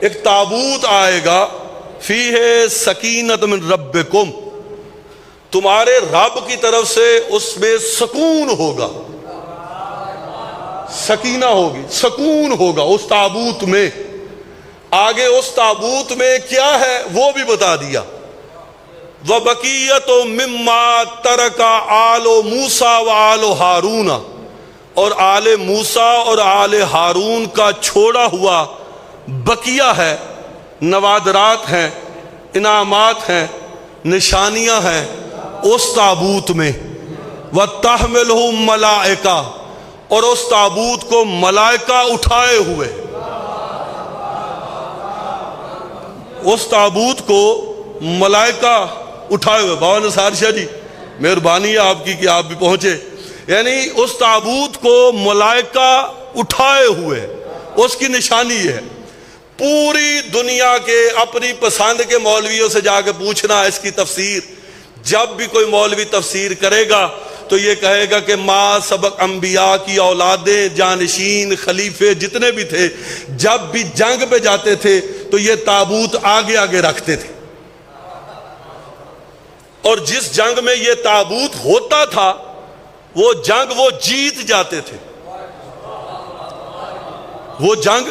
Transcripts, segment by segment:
ایک تابوت آئے گا، فیہ سکینۃ من ربکم، تمہارے رب کی طرف سے اس میں سکون ہوگا، سکینہ ہوگی، سکون ہوگا اس تابوت میں۔ آگے اس تابوت میں کیا ہے وہ بھی بتا دیا، وَبَقِيَّةٌ مِّمَّا تَرَكَ آلُ مُوسَىٰ وَآلُ ہارون، اور آل موسیٰ اور آل ہارون کا چھوڑا ہوا بقیہ ہے، نوادرات ہیں، انعامات ہیں، نشانیاں ہیں اس تابوت میں۔ وَتَحْمِلُهُ الْمَلَائِکَةُ، اور اس تابوت کو ملائکہ اٹھائے ہوئے، اس تابوت کو ملائکہ اٹھائے ہوئے۔ بابا نثار شاہ جی مہربانی ہے آپ کی کہ آپ بھی پہنچے، یعنی اس تابوت کو ملائکہ اٹھائے ہوئے، اس کی نشانی ہے۔ پوری دنیا کے اپنی پسند کے مولویوں سے جا کے پوچھنا اس کی تفسیر، جب بھی کوئی مولوی تفسیر کرے گا تو یہ کہے گا کہ ما سبق انبیاء کی اولادیں، جانشین، خلیفے جتنے بھی تھے، جب بھی جنگ پہ جاتے تھے تو یہ تابوت آگے آگے رکھتے تھے، اور جس جنگ میں یہ تابوت ہوتا تھا وہ جنگ وہ جیت جاتے تھے، وہ جنگ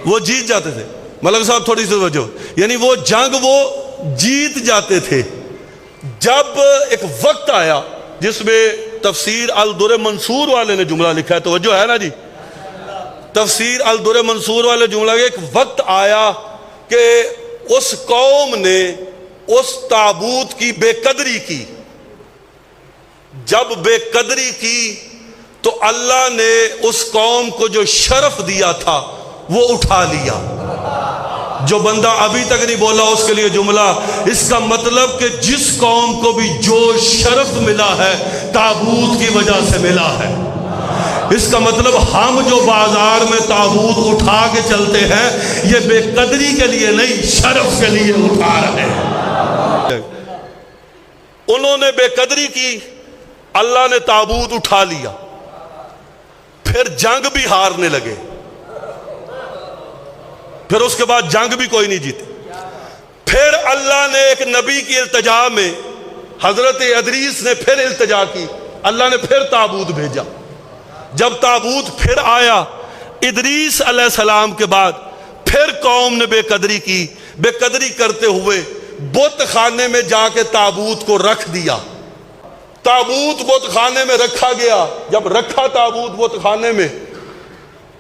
وہ جیت جاتے تھے۔ ملک صاحب تھوڑی سی توجہ، یعنی وہ جنگ وہ جیت جاتے تھے۔ جب ایک وقت آیا جس میں تفسیر الدر منصور والے نے جملہ لکھا ہے، توجہ ہے نا جی، تفسیر الدر منصور والے جملہ، ایک وقت آیا کہ اس قوم نے اس تابوت کی بے قدری کی۔ جب بے قدری کی تو اللہ نے اس قوم کو جو شرف دیا تھا وہ اٹھا لیا۔ جو بندہ ابھی تک نہیں بولا اس کے لیے جملہ، اس کا مطلب کہ جس قوم کو بھی جو شرف ملا ہے تابوت کی وجہ سے ملا ہے۔ اس کا مطلب ہم جو بازار میں تابوت اٹھا کے چلتے ہیں یہ بے قدری کے لیے نہیں، شرف کے لیے اٹھا رہے ہیں۔ انہوں نے بے قدری کی، اللہ نے تابوت اٹھا لیا، پھر جنگ بھی ہارنے لگے، پھر اس کے بعد جنگ بھی کوئی نہیں جیتے۔ پھر اللہ نے ایک نبی کی التجا میں، حضرت ادریس نے پھر التجا کی، اللہ نے پھر تابوت بھیجا۔ جب تابوت پھر آیا ادریس علیہ السلام کے بعد، پھر قوم نے بے قدری کی، بے قدری کرتے ہوئے بت خانے میں جا کے تابوت کو رکھ دیا۔ تابوت بت خانے میں رکھا گیا۔ جب رکھا تابوت بت خانے میں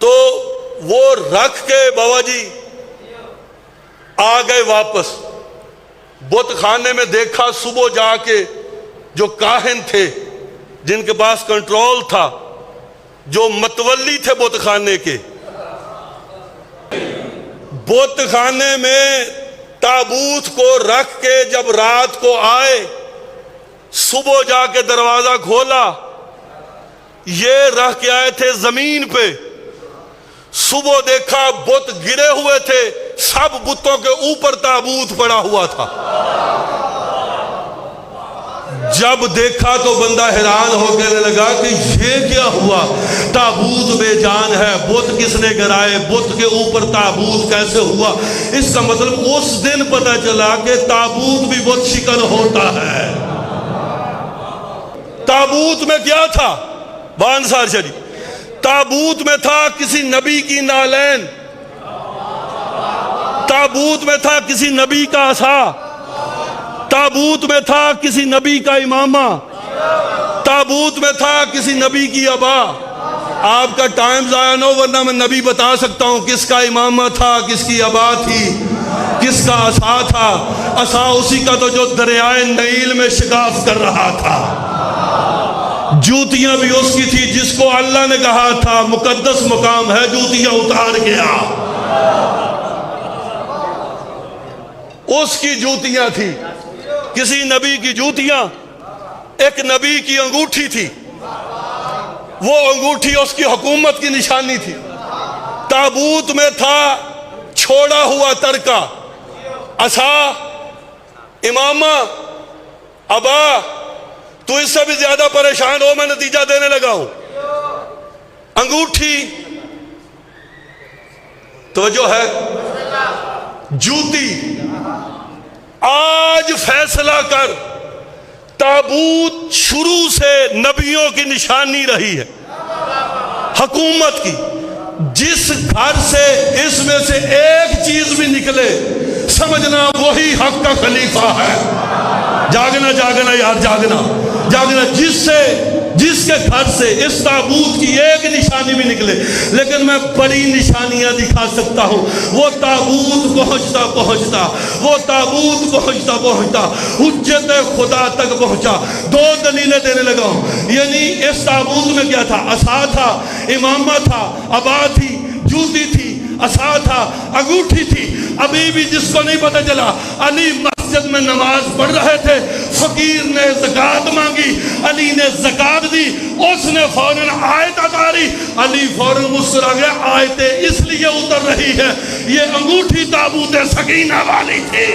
تو وہ رکھ کے بابا جی آ گئے واپس بت خانے میں۔ دیکھا صبح جا کے جو کاہن تھے، جن کے پاس کنٹرول تھا، جو متولی تھے بت خانے کے، بت خانے میں تابوت کو رکھ کے جب رات کو آئے، صبح جا کے دروازہ کھولا، یہ رکھ کے آئے تھے زمین پہ۔ صبح دیکھا بت گرے ہوئے تھے، سب بتوں کے اوپر تابوت پڑا ہوا تھا۔ جب دیکھا تو بندہ حیران ہو کہنے لگا کہ یہ کیا ہوا، تابوت بے جان ہے، بت کس نے گرائے، بت کے اوپر تابوت کیسے ہوا؟ اس کا مطلب اس دن پتہ چلا کہ تابوت بھی بت شکن ہوتا ہے۔ تابوت میں کیا تھا بانسار شریف؟ تابوت میں تھا کسی نبی کی نالین، تابوت میں تھا کسی نبی کا عصا، تابوت میں تھا کسی نبی کا امامہ، تابوت میں تھا کسی نبی کی عبا۔ آپ کا ٹائم ضائع نہ ہو ورنہ میں نبی بتا سکتا ہوں کس کا امامہ تھا، کس کی عبا تھی، کس کا عصا تھا۔ عصا اسی کا تو جو دریائے نیل میں شگاف کر رہا تھا۔ جوتیاں بھی اس کی تھی جس کو اللہ نے کہا تھا مقدس مقام ہے، جوتیاں اتار گیا، اس کی جوتیاں تھی۔ کسی نبی کی جوتیاں، ایک نبی کی انگوٹھی تھی، وہ انگوٹھی اس کی حکومت کی نشانی تھی۔ تابوت میں تھا چھوڑا ہوا ترکہ، عصا، امامہ، عبا۔ تو اس سے بھی زیادہ پریشان ہو، میں نتیجہ دینے لگا ہوں۔ انگوٹھی، توجہ ہے؟ جوتی. آج فیصلہ کر، تابوت شروع سے نبیوں کی نشانی رہی ہے، حکومت کی. جس گھر سے اس میں سے ایک چیز بھی نکلے سمجھنا وہی حق کا خلیفہ ہے. جاگنا جاگنا یار، جاگنا جاگنا. جس کے گھر سے اس تابوت کی ایک نشانی بھی نکلے، لیکن میں بڑی نشانیاں دکھا سکتا ہوں. وہ تابوت پہنچتا پہنچتا وہ تابوت پہنچتا پہنچتا حجت خدا تک پہنچا. 2 دلیلیں دینے لگا ہوں. یعنی اس تابوت میں کیا تھا؟ عصا تھا، امامہ تھا، عبا تھی، جوتی تھی، عصا تھا، انگوٹھی تھی. ابھی بھی جس کو نہیں پتہ چلا، علی مسجد میں نماز پڑھ رہے تھے، فقیر نے زکوٰۃ مانگی، علی نے زکوٰۃ دی. اس نے فوراً آیت اتاری، علی فوراً مسکرا گیا. آیتیں اس لیے اتر رہی ہے، یہ انگوٹھی تابوت سکینہ والی تھی.